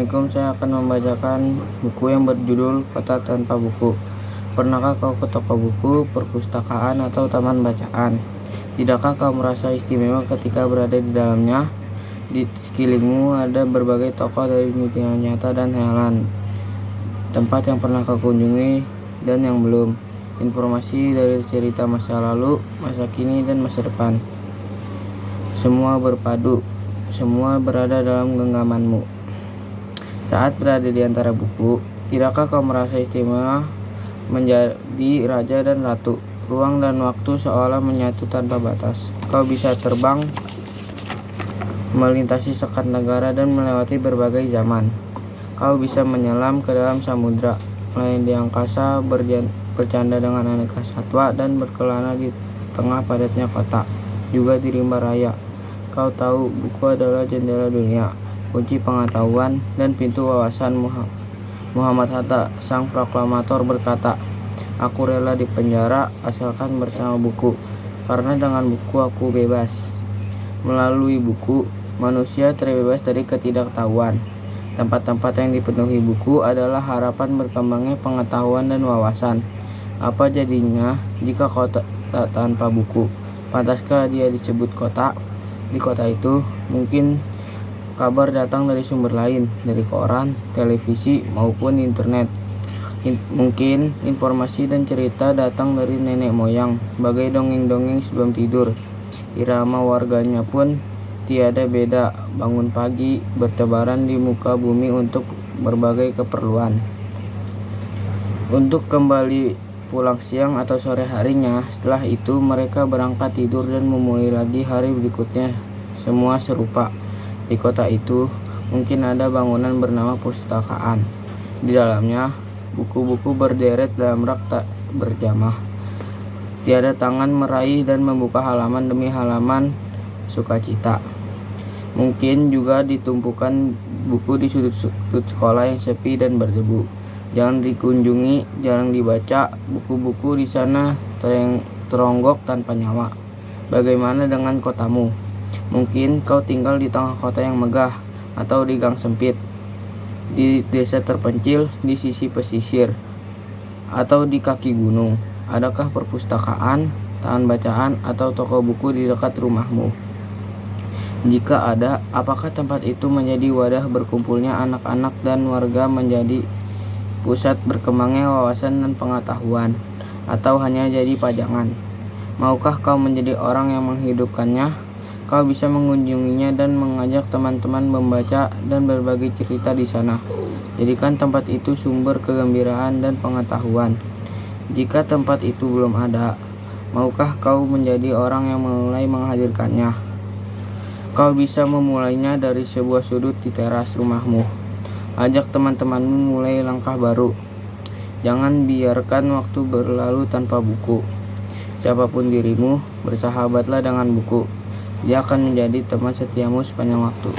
Assalamualaikum, saya akan membacakan buku yang berjudul Kota Tanpa Buku. Pernahkah kau ke toko buku, perpustakaan, atau taman bacaan? Tidakkah kau merasa istimewa ketika berada di dalamnya? Di sekelilingmu ada berbagai tokoh dari dunia nyata dan khayalan, tempat yang pernah kau kunjungi dan yang belum, informasi dari cerita masa lalu, masa kini, dan masa depan. Semua berpadu, semua berada dalam genggamanmu. Saat berada di antara buku, tidakkah kau merasa istimewa menjadi raja dan ratu? Ruang dan waktu seolah menyatu tanpa batas. Kau bisa terbang, melintasi sekat negara, dan melewati berbagai zaman. Kau bisa menyelam ke dalam samudra, melayang di angkasa, bercanda dengan aneka satwa, dan berkelana di tengah padatnya kota, juga di rimba raya. Kau tahu, buku adalah jendela dunia, kunci pengetahuan, dan pintu wawasan. Muhammad Hatta, sang proklamator, berkata, "Aku rela dipenjara asalkan bersama buku, karena dengan buku aku bebas." Melalui buku, manusia terbebas dari ketidaktahuan. Tempat-tempat yang dipenuhi buku adalah harapan berkembangnya pengetahuan dan wawasan. Apa jadinya jika kota tanpa buku? Pantaskah dia disebut kota? Di kota itu, mungkin kabar datang dari sumber lain, dari koran, televisi, maupun internet. Mungkin informasi dan cerita datang dari nenek moyang, bagai dongeng-dongeng sebelum tidur. Irama warganya pun tiada beda, bangun pagi, bertebaran di muka bumi untuk berbagai keperluan, untuk kembali pulang siang atau sore harinya. Setelah itu mereka berangkat tidur dan memulai lagi hari berikutnya. Semua serupa. Di kota itu mungkin ada bangunan bernama perpustakaan. Di dalamnya buku-buku berderet dalam rak tak berjamah. Tiada tangan meraih dan membuka halaman demi halaman sukacita. Mungkin juga ditumpukan buku di sudut-sudut sekolah yang sepi dan berdebu. Jarang dikunjungi, jarang dibaca. Buku-buku di sana teronggok tanpa nyawa. Bagaimana dengan kotamu? Mungkin kau tinggal di tengah kota yang megah, atau di gang sempit, di desa terpencil, di sisi pesisir, atau di kaki gunung. Adakah perpustakaan, taman bacaan, atau toko buku di dekat rumahmu? Jika ada, apakah tempat itu menjadi wadah berkumpulnya anak-anak dan warga, menjadi pusat berkembangnya wawasan dan pengetahuan, atau hanya jadi pajangan? Maukah kau menjadi orang yang menghidupkannya? Kau bisa mengunjunginya dan mengajak teman-teman membaca dan berbagi cerita di sana. Jadikan tempat itu sumber kegembiraan dan pengetahuan. Jika tempat itu belum ada, maukah kau menjadi orang yang mulai menghadirkannya? Kau bisa memulainya dari sebuah sudut di teras rumahmu. Ajak teman-temanmu mulai langkah baru. Jangan biarkan waktu berlalu tanpa buku. Siapapun dirimu, bersahabatlah dengan buku. Dia akan menjadi teman setiamu sepanjang waktu.